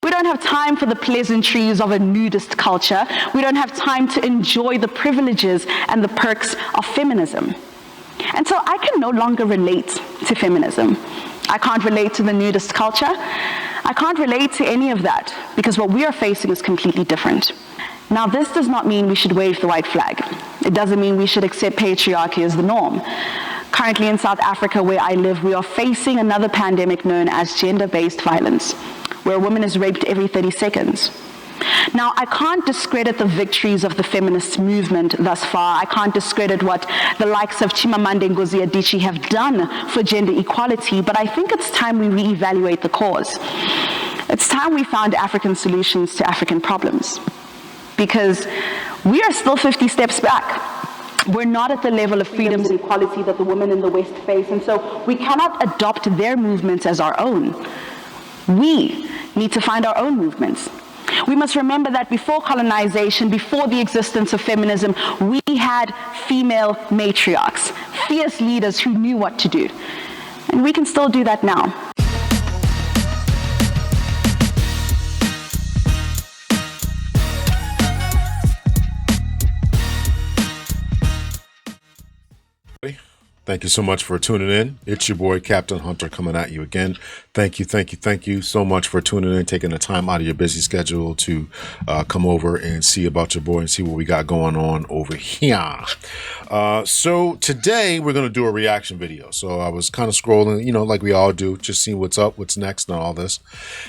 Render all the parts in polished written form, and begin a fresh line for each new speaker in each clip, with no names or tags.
We don't have time for the pleasantries of a nudist culture. We don't have time to enjoy the privileges and the perks of feminism. And so I can no longer relate to feminism. I can't relate to the nudist culture. I can't relate to any of that because what we are facing is completely different. Now, this does not mean we should wave the white flag. It doesn't mean we should accept patriarchy as the norm. Currently in South Africa, where I live, we are facing another pandemic known as gender-based violence, where a woman is raped every 30 seconds. Now, I can't discredit the victories of the feminist movement thus far. I can't discredit what the likes of Chimamanda Ngozi Adichie have done for gender equality, but I think it's time we reevaluate the cause. It's time we found African solutions to African problems, because we are still 50 steps back. We're not at the level of freedom and equality that the women in the West face, and so we cannot adopt their movements as our own. We need to find our own movements. We must remember that before colonization, before the existence of feminism, we had female matriarchs, fierce leaders who knew what to do. And we can still do that now.
Thank you so much for tuning in. It's your boy, Captain Hunter, coming at you again. Thank you so much for tuning in, taking the time out of your busy schedule to come over and see about your boy and see what we got going on over here. So today we're going to do a reaction video. So I was kind of scrolling, you know, like we all do, just seeing what's up, what's next and all this.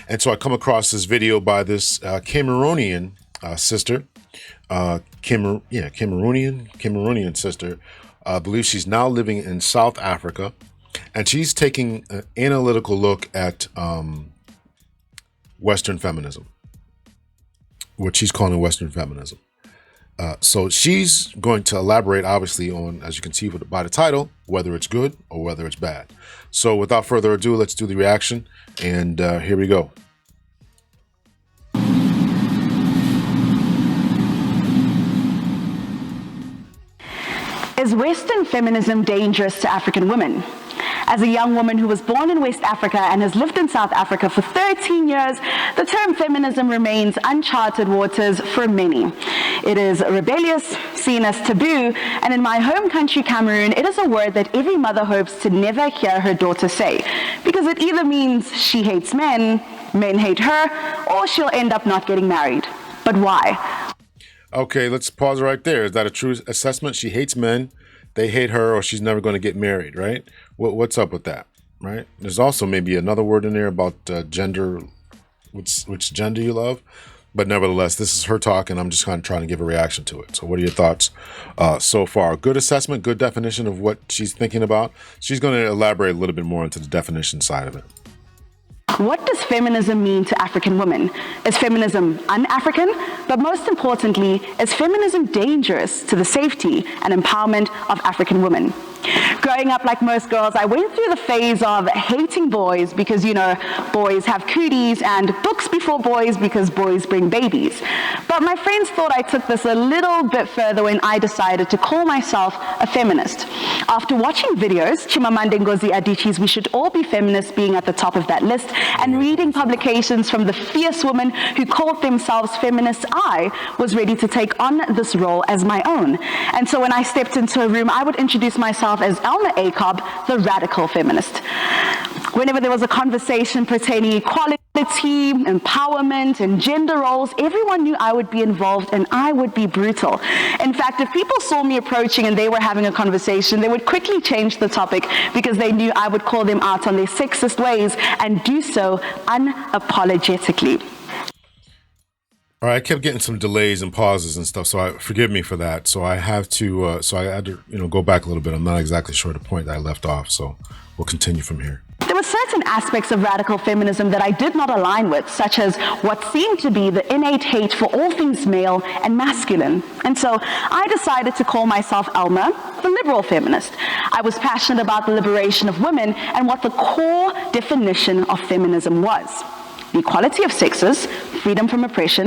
And so I come across this video by this Cameroonian sister, Cameroonian sister. I believe she's now living in South Africa, and she's taking an analytical look at Western feminism, what she's calling Western feminism. So she's going to elaborate, obviously, on, as you can see by the title, whether it's good or whether it's bad. So without further ado, let's do the reaction, and here we go.
Is Western feminism dangerous to African women? As a young woman who was born in West Africa and has lived in South Africa for 13 years, the term feminism remains uncharted waters for many. It is rebellious, seen as taboo, and in my home country, Cameroon, it is a word that every mother hopes to never hear her daughter say, because it either means she hates men, men hate her, or she'll end up not getting married. But why?
Okay, let's pause right there. Is that a true assessment? She hates men, they hate her, or she's never going to get married, right? What's up with that, right? There's also maybe another word in there about gender, which gender you love. But nevertheless, this is her talk, and I'm just kind of trying to give a reaction to it. So what are your thoughts so far? Good assessment, good definition of what she's thinking about. She's going to elaborate a little bit more into the definition side of it.
What does feminism mean to African women? Is feminism un-African? But most importantly, is feminism dangerous to the safety and empowerment of African women? Growing up like most girls, I went through the phase of hating boys because, you know, boys have cooties, and books before boys because boys bring babies. But my friends thought I took this a little bit further when I decided to call myself a feminist. After watching videos, Chimamanda Ngozi Adichie's We Should All Be Feminists being at the top of that list, and reading publications from the fierce women who called themselves feminists, I was ready to take on this role as my own. And so when I stepped into a room, I would introduce myself as Elma Koba, the radical feminist. Whenever there was a conversation pertaining equality, empowerment, and gender roles, everyone knew I would be involved and I would be brutal. In fact, if people saw me approaching and they were having a conversation, they would quickly change the topic because they knew I would call them out on their sexist ways and do so unapologetically.
All right, I kept getting some delays and pauses and stuff, so forgive me for that. So I have to, I had to, go back a little bit. I'm not exactly sure the point that I left off, so we'll continue from here.
There were certain aspects of radical feminism that I did not align with, such as what seemed to be the innate hate for all things male and masculine. And so I decided to call myself Elma, the liberal feminist. I was passionate about the liberation of women and what the core definition of feminism was: the equality of sexes, freedom from oppression,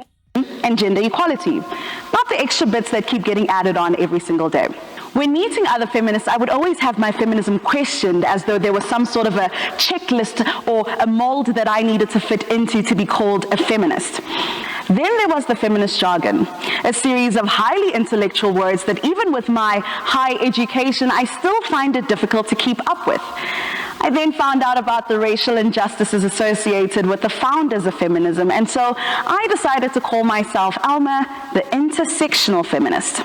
and gender equality. Not the extra bits that keep getting added on every single day. When meeting other feminists, I would always have my feminism questioned as though there was some sort of a checklist or a mold that I needed to fit into to be called a feminist. Then there was the feminist jargon, a series of highly intellectual words that even with my high education, I still find it difficult to keep up with. I then found out about the racial injustices associated with the founders of feminism, and so I decided to call myself Elma, the intersectional feminist.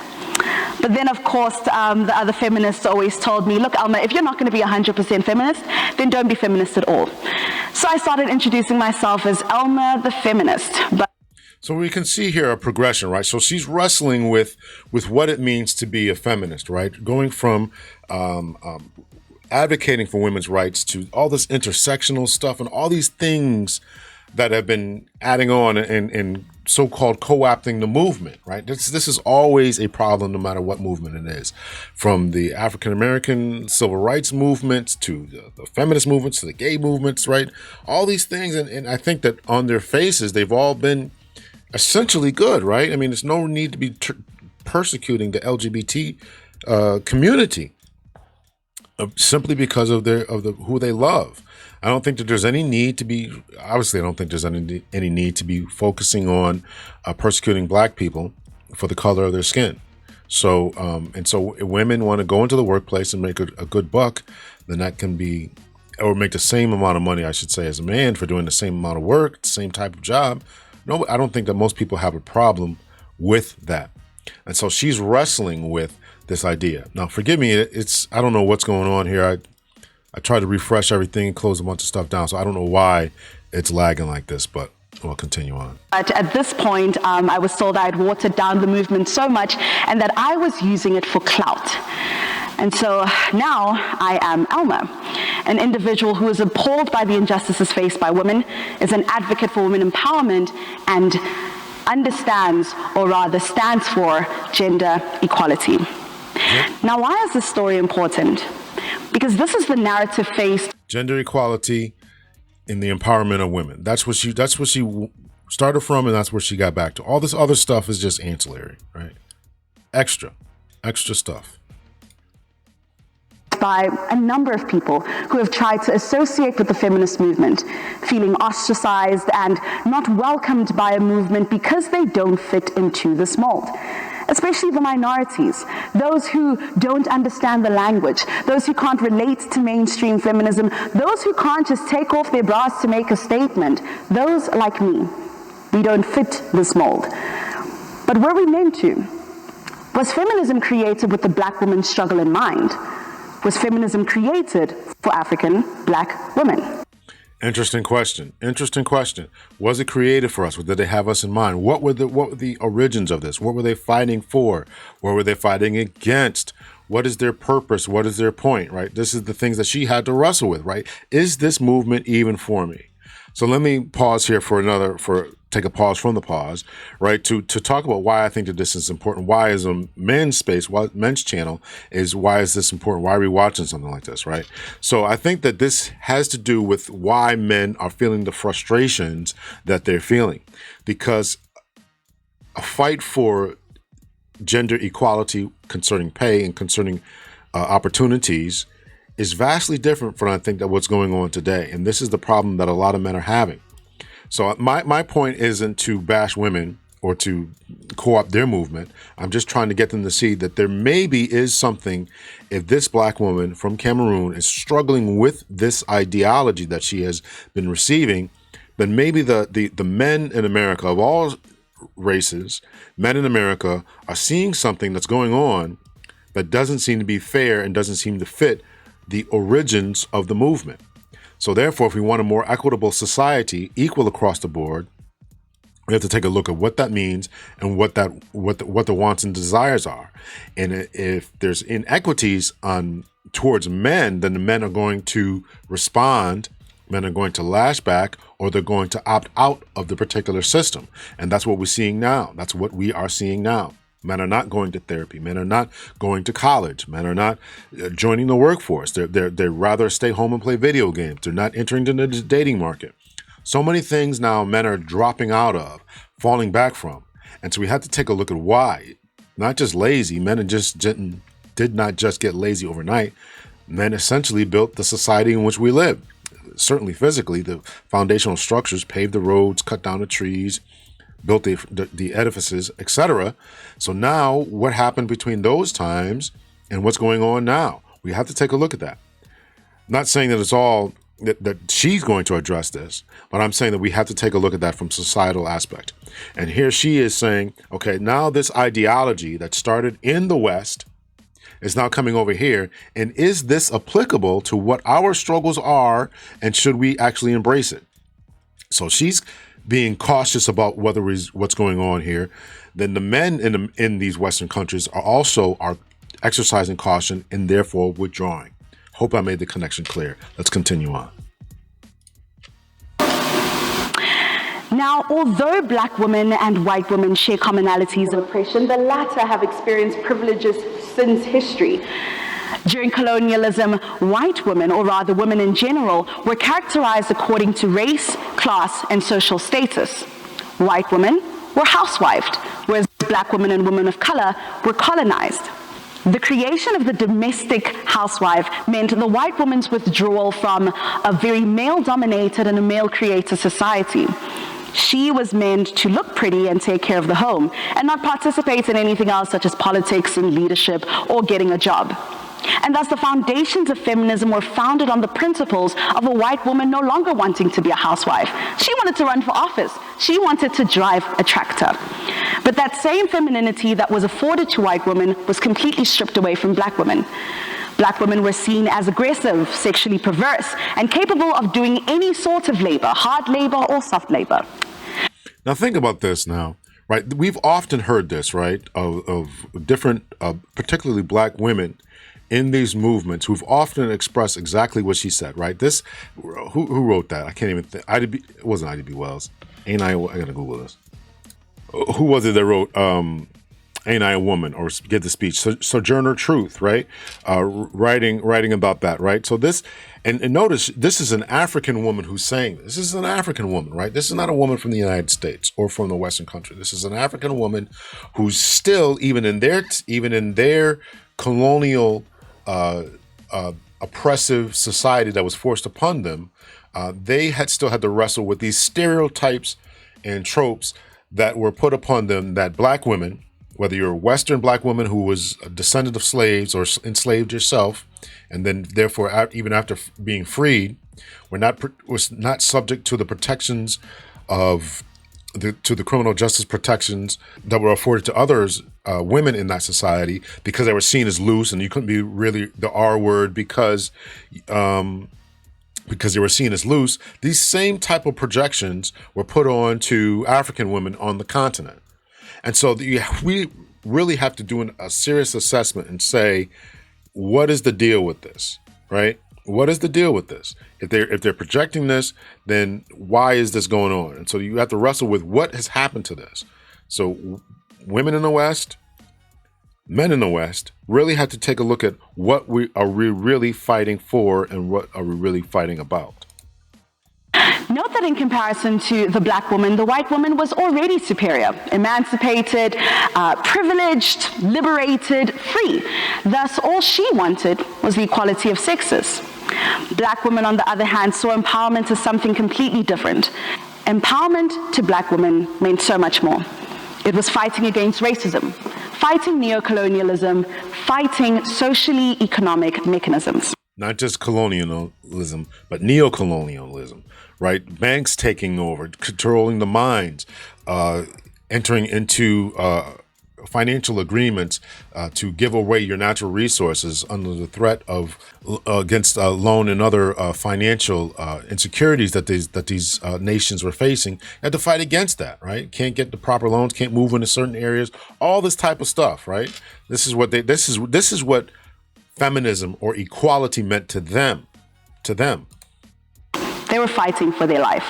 But then, of course, the other feminists always told me, look, Elma, if you're not going to be 100% feminist, then don't be feminist at all. So I started introducing myself as Elma the feminist.
So we can see here a progression, right? So she's wrestling with what it means to be a feminist, right? Going from advocating for women's rights to all this intersectional stuff and all these things that have been adding on and so-called co-opting the movement, right? This is always a problem no matter what movement it is. From the African-American civil rights movements to the feminist movements to the gay movements, right? All these things, and I think that on their faces, they've all been essentially good, right? I mean, there's no need to be persecuting the LGBT community simply because of who they love. I don't think that there's any need to be, obviously I don't think there's any need to be focusing on persecuting black people for the color of their skin. So, and so if women want to go into the workplace and make a good buck, then that can be, or make the same amount of money, I should say, as a man for doing the same amount of work, the same type of job. No, I don't think that most people have a problem with that. And so she's wrestling with this idea. Now, forgive me, I don't know what's going on here. I tried to refresh everything and close a bunch of stuff down, so I don't know why it's lagging like this, but we'll continue on.
But at this point, I was told I had watered down the movement so much and that I was using it for clout. And so now I am Elma, an individual who is appalled by the injustices faced by women, is an advocate for women empowerment, and understands, or rather stands for, gender equality. Yep. Now, why is this story important? Because this is the narrative faced.
Gender equality in the empowerment of women. That's what she started from, and that's where she got back to. All this other stuff is just ancillary, right? Extra stuff.
By a number of people who have tried to associate with the feminist movement, feeling ostracized and not welcomed by a movement because they don't fit into this mold. Especially the minorities, those who don't understand the language, those who can't relate to mainstream feminism, those who can't just take off their bras to make a statement, those like me. We don't fit this mold. But were we meant to? Was feminism created with the black woman's struggle in mind? Was feminism created for African black women?
Interesting question. Was it created for us? Did they have us in mind? What were the origins of this? What were they fighting for? What were they fighting against? What is their purpose? What is their point, right? This is the things that she had to wrestle with, right? Is this movement even for me? So let me pause here take a pause from the pause, right? To talk about why I think that this is important. Why is a men's space, men's channel why is this important? Why are we watching something like this, right? So I think that this has to do with why men are feeling the frustrations that they're feeling, because a fight for gender equality concerning pay and concerning opportunities is vastly different from, I think, that what's going on today. And this is the problem that a lot of men are having. So my point isn't to bash women or to co-opt their movement. I'm just trying to get them to see that there maybe is something, if this black woman from Cameroon is struggling with this ideology that she has been receiving, then maybe the men in America of all races, men in America are seeing something that's going on that doesn't seem to be fair and doesn't seem to fit the origins of the movement. So therefore, if we want a more equitable society, equal across the board, we have to take a look at what that means and what the wants and desires are. And if there's inequities towards men, then the men are going to respond, men are going to lash back, or they're going to opt out of the particular system. And that's what we're seeing now. That's what we are seeing now. Men are not going to therapy. Men are not going to college. Men are not joining the workforce. They're rather stay home and play video games. They're not entering into the dating market. So many things now men are dropping out of, falling back from. And so we have to take a look at why. Not just lazy. Men did not just get lazy overnight. Men essentially built the society in which we live. Certainly physically, the foundational structures, paved the roads, cut down the trees, built the edifices, etc. So now what happened between those times and what's going on now? We have to take a look at that. Not saying that it's all that she's going to address this, but I'm saying that we have to take a look at that from societal aspect. And here she is saying, okay, now this ideology that started in the West is now coming over here. And is this applicable to what our struggles are? And should we actually embrace it? So she's being cautious about what's going on here. Then the men in these Western countries are exercising caution and therefore withdrawing. Hope I made the connection clear. Let's continue on.
Now, although black women and white women share commonalities of oppression, the latter have experienced privileges since history. During colonialism, white women, or rather women in general, were characterized according to race, class, and social status. White women were housewived, whereas black women and women of color were colonized. The creation of the domestic housewife meant the white woman's withdrawal from a very male-dominated and a male-created society. She was meant to look pretty and take care of the home and not participate in anything else such as politics and leadership or getting a job. And thus the foundations of feminism were founded on the principles of a white woman no longer wanting to be a housewife. She wanted to run for office. She wanted to drive a tractor. But that same femininity that was afforded to white women was completely stripped away from black women. Black women were seen as aggressive, sexually perverse, and capable of doing any sort of labor, hard labor or soft labor.
Now think about this now, right? We've often heard this, right, of different, particularly black women in these movements who've often expressed exactly what she said, right? This, who wrote that? I can't even think. It wasn't Ida B. Wells. I gotta Google this. Who was it that wrote Ain't I a Woman, or Get the Speech? Sojourner Truth, right? Writing about that, right? So this, and notice, this is an African woman who's saying this. This is an African woman, right? This is not a woman from the United States or from the Western country. This is an African woman who's still, even in their colonial oppressive society that was forced upon them, they still had to wrestle with these stereotypes and tropes that were put upon them, that black women, whether you're a Western black woman who was a descendant of slaves or enslaved yourself, and then therefore even after being freed, was not subject to the protections of to the criminal justice protections that were afforded to others, women in that society, because they were seen as loose, and you couldn't be really the R word because they were seen as loose. These same type of projections were put on to African women on the continent. And so we really have to do a serious assessment and say, what is the deal with this, right? What is the deal with this? If they're projecting this, then why is this going on? And so you have to wrestle with what has happened to this. So women in the West, men in the West really have to take a look at what we really fighting for and what are we really fighting about.
Note that in comparison to the black woman, the white woman was already superior, emancipated, privileged, liberated, free. Thus, all she wanted was the equality of sexes. Black women, on the other hand, saw empowerment as something completely different. Empowerment to black women meant so much more. It was fighting against racism, fighting neocolonialism, fighting socially economic mechanisms.
Not just colonialism, but neocolonialism, right? Banks taking over, controlling the minds, entering into financial agreements to give away your natural resources under the threat of against loan and other financial insecurities that these nations were facing. You had to fight against that, right? Can't get the proper loans, can't move into certain areas, all this type of stuff, right? This is what feminism or equality meant to them.
They were fighting for their life.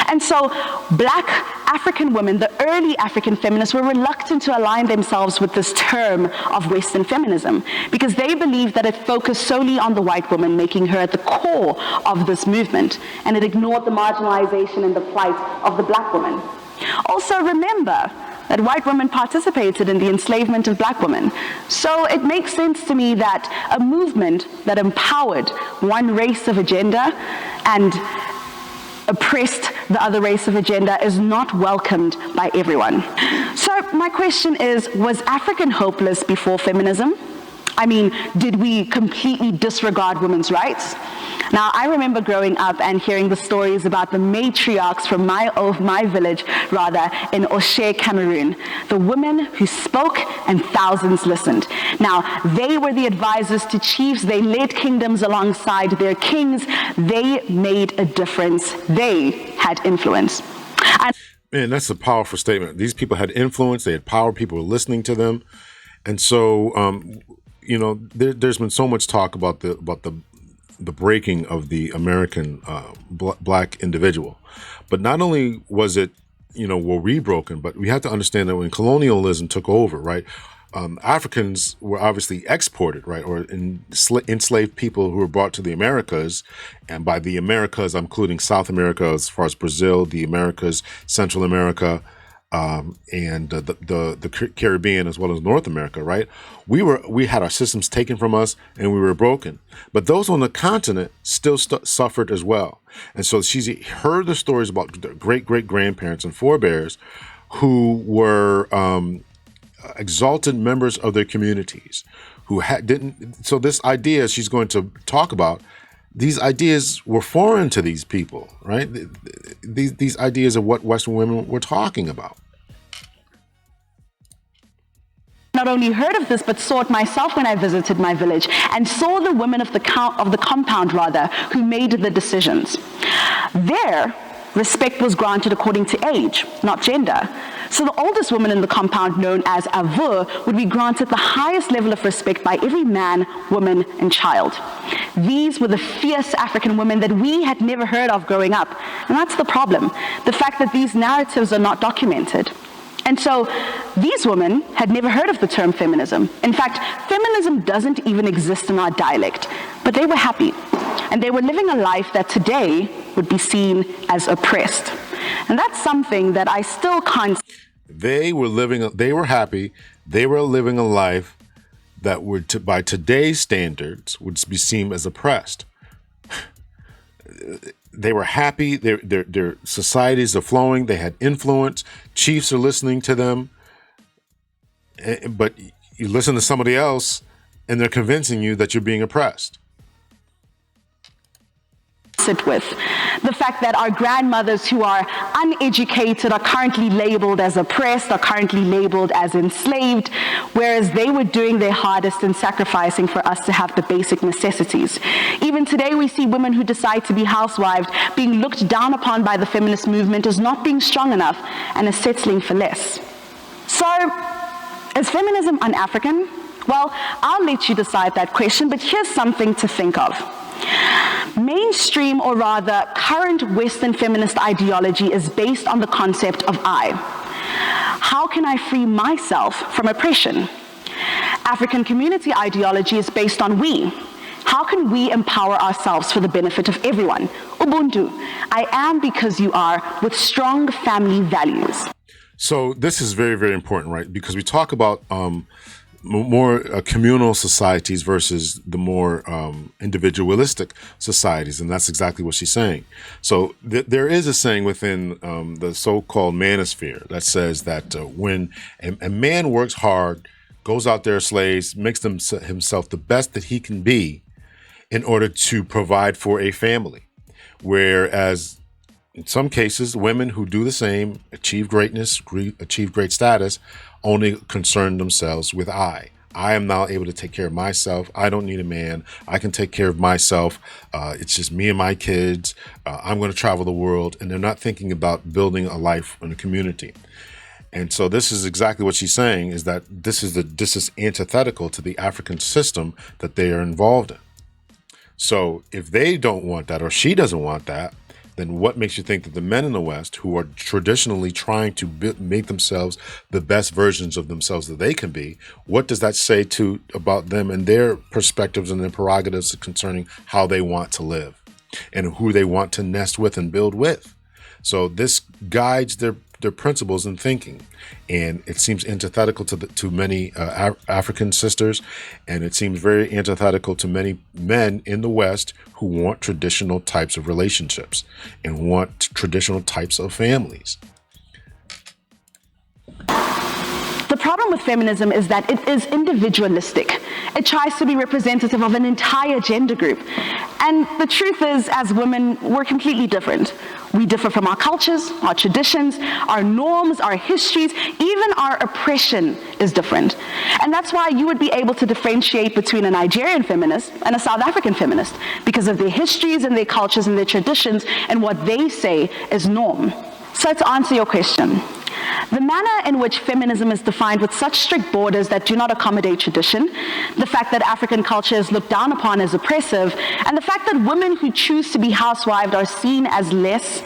And so black African women, the early African feminists, were reluctant to align themselves with this term of Western feminism because they believed that it focused solely on the white woman, making her at the core of this movement, and it ignored the marginalization and the plight of the black woman. Also remember, that white women participated in the enslavement of black women. So it makes sense to me that a movement that empowered one race of agenda and oppressed the other race of agenda is not welcomed by everyone. So my question is, was African hopeless before feminism? I mean, did we completely disregard women's rights? Now, I remember growing up and hearing the stories about the matriarchs from my village, in Oshe, Cameroon, the women who spoke and thousands listened. Now, they were the advisors to chiefs. They led kingdoms alongside their kings. They made a difference. They had influence.
Man, that's a powerful statement. These people had influence. They had power. People were listening to them. And so, there's been so much talk about the breaking of the American black individual. But not only was it, were we broken, but we have to understand that when colonialism took over, right, Africans were obviously exported, right, or enslaved people who were brought to the Americas. And by the Americas, I'm including South America as far as Brazil, the Americas, Central America, and the Caribbean as well as North America, right? We had our systems taken from us and we were broken. But those on the continent still suffered as well. And so she's heard the stories about the great-great-grandparents and forebears who were exalted members of their communities who didn't. So this idea she's going to talk about, these ideas were foreign to these people, right? These ideas of what Western women were talking about.
Not only heard of this, but saw it myself when I visited my village and saw the women of the compound, who made the decisions. There, respect was granted according to age, not gender. So the oldest woman in the compound, known as Avur, would be granted the highest level of respect by every man, woman, and child. These were the fierce African women that we had never heard of growing up. And that's the problem, the fact that these narratives are not documented. And so these women had never heard of the term feminism. In fact, feminism doesn't even exist in our dialect, but they were happy. And they were living a life that today would be seen as oppressed. And that's something that I still can't.
They were happy. They were living a life that would, by today's standards, would be seen as oppressed. They were happy. Their societies are flowing. They had influence. Chiefs are listening to them. But you listen to somebody else, and they're convincing you that you're being oppressed.
Sit with the fact that our grandmothers who are uneducated are currently labeled as oppressed, are currently labeled as enslaved, whereas they were doing their hardest and sacrificing for us to have the basic necessities. Even today, we see women who decide to be housewives being looked down upon by the feminist movement as not being strong enough and as settling for less. So, is feminism un-African? Well, I'll let you decide that question, but here's something to think of. Mainstream, or rather current Western feminist ideology, is based on the concept of I. How can I free myself from oppression? African community ideology is based on we. How can we empower ourselves for the benefit of everyone? Ubuntu, I am because you are, with strong family values.
So this is very, very important, right? Because we talk about more communal societies versus the more individualistic societies. And that's exactly what she's saying. So there is a saying within the so-called manosphere that says that when a man works hard, goes out there, slaves, makes himself the best that he can be in order to provide for a family. Whereas in some cases, women who do the same, achieve greatness, achieve great status, only concern themselves with I. I am now able to take care of myself. I don't need a man. I can take care of myself. It's just me and my kids. I'm going to travel the world. And they're not thinking about building a life in a community. And so this is exactly what she's saying, is that this is antithetical to the African system that they are involved in. So if they don't want that, or she doesn't want that, then what makes you think that the men in the West, who are traditionally trying to make themselves the best versions of themselves that they can be, what does that say about them and their perspectives and their prerogatives concerning how they want to live and who they want to nest with and build with? So this guides their their principles and thinking, and it seems antithetical to many African sisters, and it seems very antithetical to many men in the West who want traditional types of relationships and want traditional types of families.
The problem with feminism is that it is individualistic. It tries to be representative of an entire gender group. And the truth is, as women, we're completely different. We differ from our cultures, our traditions, our norms, our histories, even our oppression is different. And that's why you would be able to differentiate between a Nigerian feminist and a South African feminist, because of their histories and their cultures and their traditions and what they say is norm. So to answer your question, the manner in which feminism is defined with such strict borders that do not accommodate tradition, the fact that African culture is looked down upon as oppressive, and the fact that women who choose to be housewives are seen as less,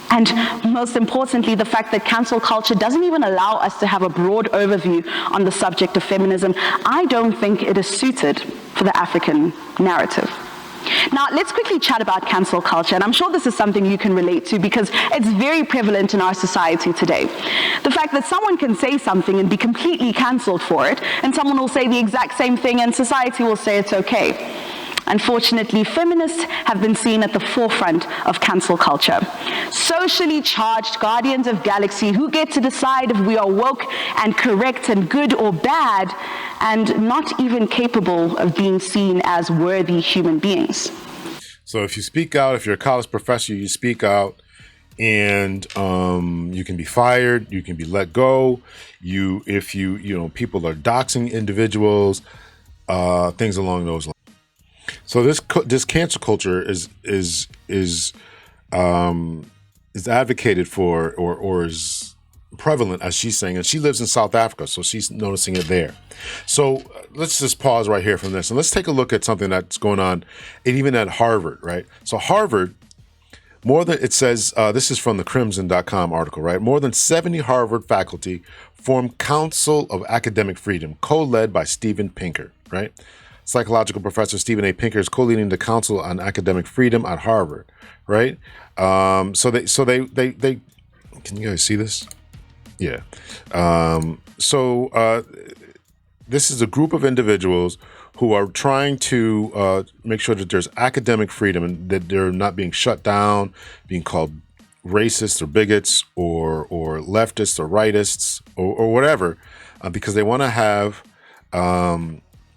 and most importantly, the fact that cancel culture doesn't even allow us to have a broad overview on the subject of feminism, I don't think it is suited for the African narrative. Now, let's quickly chat about cancel culture, and I'm sure this is something you can relate to because it's very prevalent in our society today. The fact that someone can say something and be completely cancelled for it, and someone will say the exact same thing and society will say it's okay. Unfortunately, feminists have been seen at the forefront of cancel culture. Socially charged guardians of galaxy who get to decide if we are woke and correct and good or bad, and not even capable of being seen as worthy human beings.
So if you speak out, if you're a college professor, you speak out, and you can be fired, you can be let go. If people are doxing individuals, things along those lines. So this cancel culture is advocated for or is prevalent, as she's saying, and she lives in South Africa, so she's noticing it there. So let's just pause right here from this, and let's take a look at something that's going on, and even at Harvard, right? So Harvard, it says, this is from the crimson.com article, right? More than 70 Harvard faculty form Council of Academic Freedom, co-led by Steven Pinker, right? Psychological professor Stephen A. Pinker is co-leading the Council on Academic Freedom at Harvard, right? So they can you guys see this? Yeah. This is a group of individuals who are trying to make sure that there's academic freedom and that they're not being shut down, being called racists or bigots or leftists or rightists or whatever, because they want to have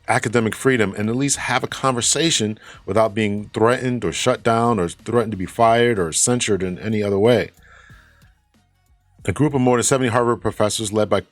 academic freedom and at least have a conversation without being threatened or shut down or threatened to be fired or censored in any other way. A group of more than 70 Harvard professors led by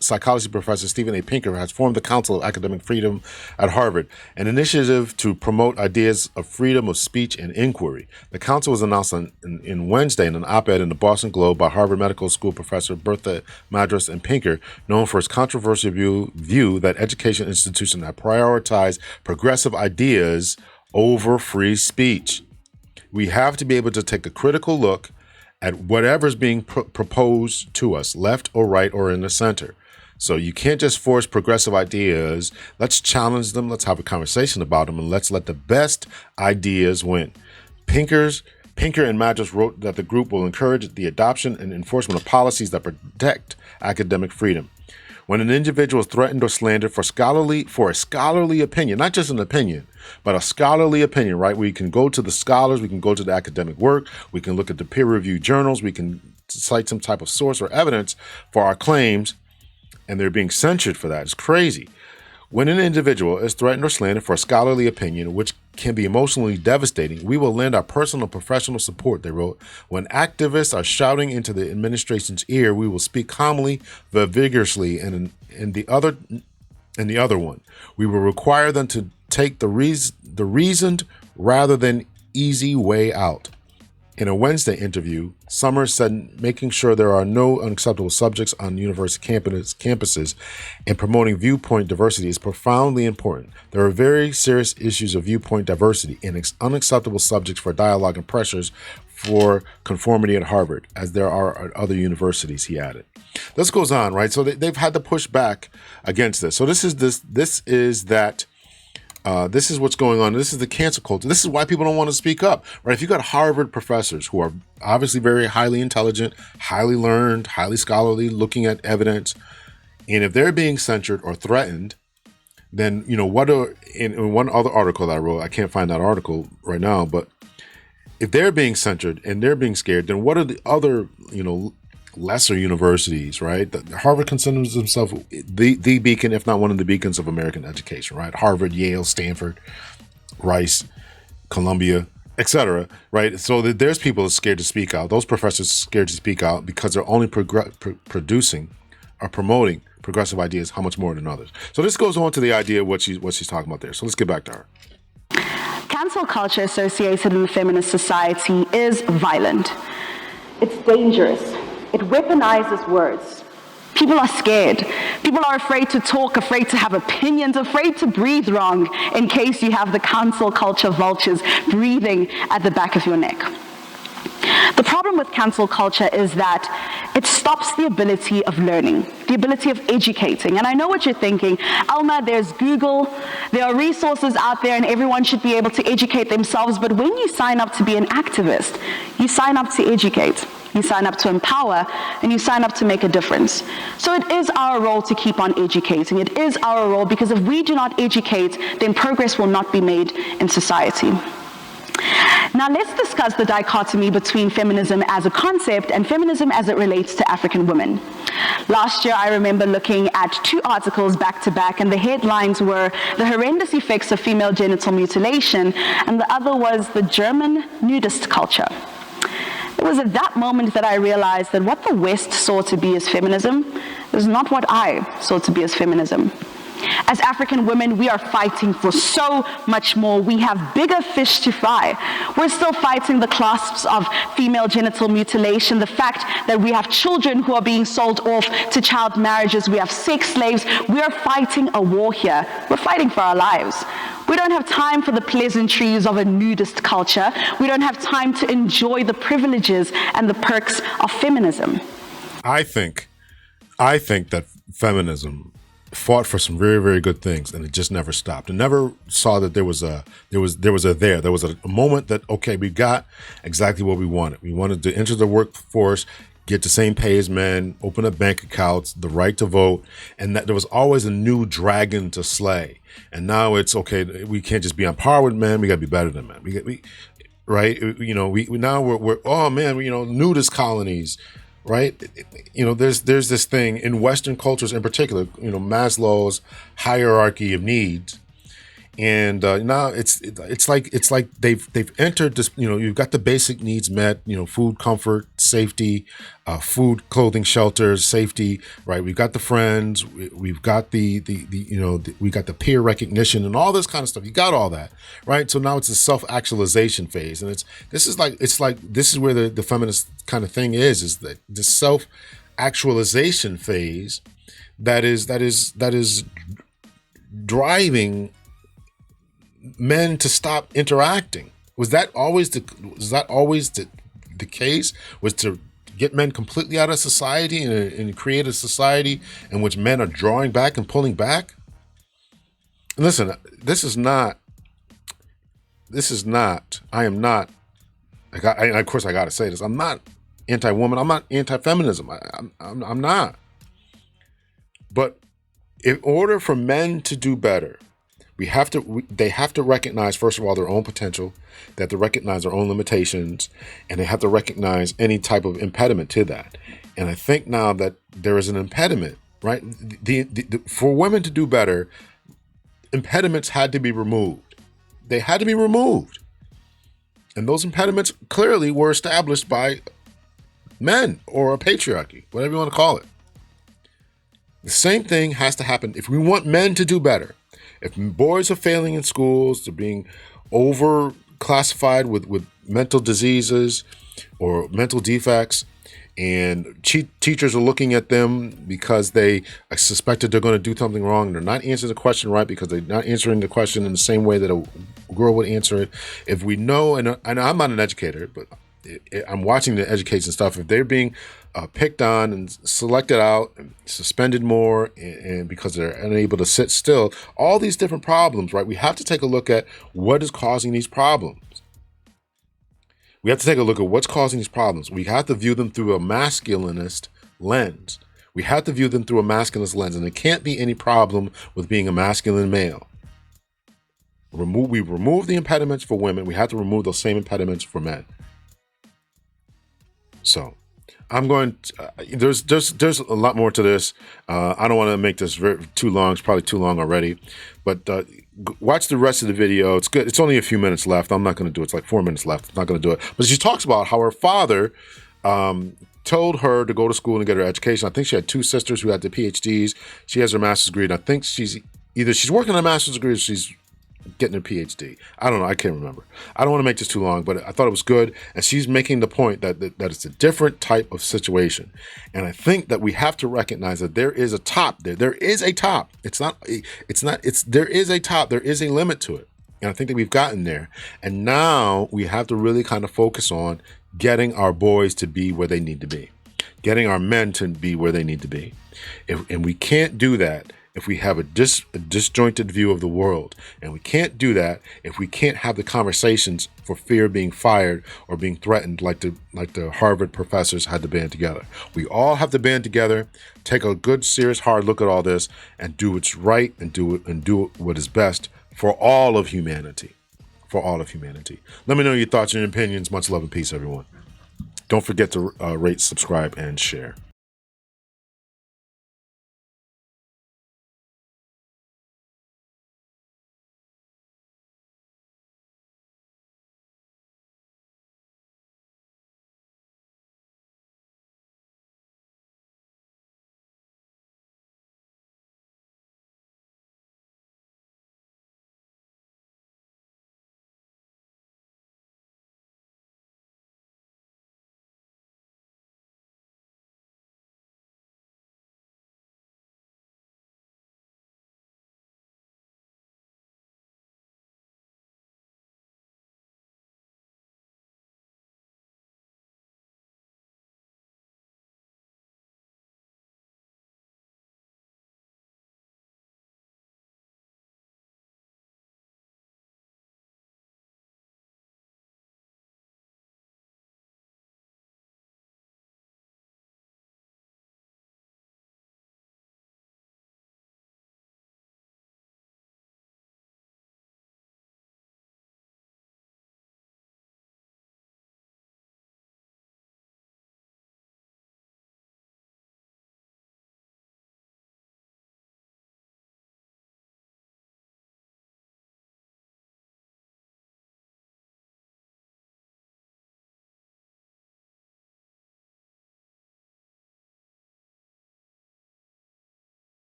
psychology professor Stephen A. Pinker has formed the Council of Academic Freedom at Harvard, an initiative to promote ideas of freedom of speech and inquiry. The council was announced in Wednesday in an op-ed in the Boston Globe by Harvard Medical School professor Bertha Madras and Pinker, known for his controversial view that education institutions have prioritized progressive ideas over free speech. We have to be able to take a critical look at whatever's being proposed to us, left or right or in the center. So you can't just force progressive ideas. Let's challenge them. Let's have a conversation about them, and let's let the best ideas win. Pinker and Madras wrote that the group will encourage the adoption and enforcement of policies that protect academic freedom. When an individual is threatened or slandered for a scholarly opinion, not just an opinion, but a scholarly opinion, right? We can go to the scholars, we can go to the academic work, we can look at the peer-reviewed journals, we can cite some type of source or evidence for our claims, and they're being censored for that. It's crazy. When an individual is threatened or slandered for a scholarly opinion, which can be emotionally devastating, we will lend our personal and professional support, they wrote. When activists are shouting into the administration's ear, we will speak calmly but vigorously in the other one. We will require them to take the reasoned rather than easy way out. In a Wednesday interview, Summers said making sure there are no unacceptable subjects on university campuses and promoting viewpoint diversity is profoundly important. There are very serious issues of viewpoint diversity and unacceptable subjects for dialogue and pressures for conformity at Harvard, as there are at other universities, he added. This goes on, right? So they've had to push back against this. So this is that This is what's going on. This is the cancel culture. This is why people don't want to speak up, right? If you got Harvard professors who are obviously very highly intelligent, highly learned, highly scholarly, looking at evidence, and if they're being censored or threatened, then, what are, in one other article that I wrote, I can't find that article right now, but if they're being censored and they're being scared, then what are the other, lesser universities, right? Harvard considers themselves the beacon, if not one of the beacons of American education, right? Harvard, Yale, Stanford, Rice, Columbia, etc., right? So there's people scared to speak out. Those professors scared to speak out because they're only producing or promoting progressive ideas how much more than others. So this goes on to the idea of what she's talking about there. So let's get back to her.
Cancel culture associated in the feminist society is violent. It's dangerous. It weaponizes words. People are scared. People are afraid to talk, afraid to have opinions, afraid to breathe wrong in case you have the cancel culture vultures breathing at the back of your neck. The problem with cancel culture is that it stops the ability of learning, the ability of educating. And I know what you're thinking, Elma, there's Google, there are resources out there and everyone should be able to educate themselves. But when you sign up to be an activist, you sign up to educate. You sign up to empower, and you sign up to make a difference. So it is our role to keep on educating. It is our role because if we do not educate, then progress will not be made in society. Now let's discuss the dichotomy between feminism as a concept and feminism as it relates to African women. Last year, I remember looking at two articles back to back, and the headlines were the horrendous effects of female genital mutilation, and the other was the German nudist culture. It was at that moment that I realized that what the West saw to be as feminism is not what I saw to be as feminism. As African women, we are fighting for so much more. We have bigger fish to fry. We're still fighting the clasps of female genital mutilation, the fact that we have children who are being sold off to child marriages. We have sex slaves. We are fighting a war here. We're fighting for our lives. We don't have time for the pleasantries of a nudist culture. We don't have time to enjoy the privileges and the perks of feminism.
I think that feminism fought for some very, very good things, and it just never stopped. It never saw that there was a moment that, okay, we got exactly what we wanted. We wanted to enter the workforce, get the same pay as men, open up bank accounts, the right to vote, and that there was always a new dragon to slay. And now it's okay. We can't just be on par with men. We got to be better than men. Right? We're oh man, nudist colonies. Right? There's this thing in Western cultures in particular, Maslow's hierarchy of needs. And now it's like they've entered this, you've got the basic needs met, food, comfort, safety, food, clothing, shelter, safety, right? We've got the friends, we've got we got the peer recognition and all this kind of stuff. You got all that, right? So now it's a self-actualization phase. And this is where the feminist kind of thing is that the self-actualization phase that is driving men to stop interacting. Was that always the case? Was to get men completely out of society and create a society in which men are drawing back and pulling back? And listen, I am not, of course I gotta say this, I'm not anti-woman, I'm not anti-feminism, I'm not. But in order for men to do better, they have to recognize, first of all, their own potential. They have to recognize their own limitations, and they have to recognize any type of impediment to that. And I think now that there is an impediment, right? For women to do better, impediments had to be removed. They had to be removed. And those impediments clearly were established by men or a patriarchy, whatever you want to call it. The same thing has to happen if we want men to do better. If boys are failing in schools, they're being over-classified with mental diseases or mental defects, and teachers are looking at them because they suspected they're going to do something wrong, and they're not answering the question right because they're not answering the question in the same way that a girl would answer it. If we know, and I'm not an educator, but I'm watching the education stuff. If they're being picked on and selected out and suspended more and because they're unable to sit still, all these different problems, right? We have to take a look at what is causing these problems. We have to take a look at what's causing these problems. We have to view them through a masculinist lens. We have to view them through a masculinist lens, and there can't be any problem with being a masculine male. We remove the impediments for women. We have to remove those same impediments for men. So I'm going to, there's a lot more to this. I don't want to make this too long. It's probably too long already, but watch the rest of the video. It's good. It's only a few minutes left. I'm not going to do it. It's like 4 minutes left. I'm not going to do it. But she talks about how her father told her to go to school and get her education. I think she had two sisters who had their PhDs. She has her master's degree. And I think she's working on a master's degree or she's getting a PhD. I don't know. I can't remember. I don't want to make this too long, but I thought it was good. And she's making the point that it's a different type of situation. And I think that we have to recognize that there is a top there. There is a top. There is a top. There is a limit to it. And I think that we've gotten there. And now we have to really kind of focus on getting our boys to be where they need to be, getting our men to be where they need to be. And we can't do that if we have a disjointed view of the world. And we can't do that if we can't have the conversations for fear of being fired or being threatened like the Harvard professors had to band together. We all have to band together, take a good, serious, hard look at all this and do what's right and do what is best for all of humanity. For all of humanity. Let me know your thoughts and opinions. Much love and peace, everyone. Don't forget to rate, subscribe, and share.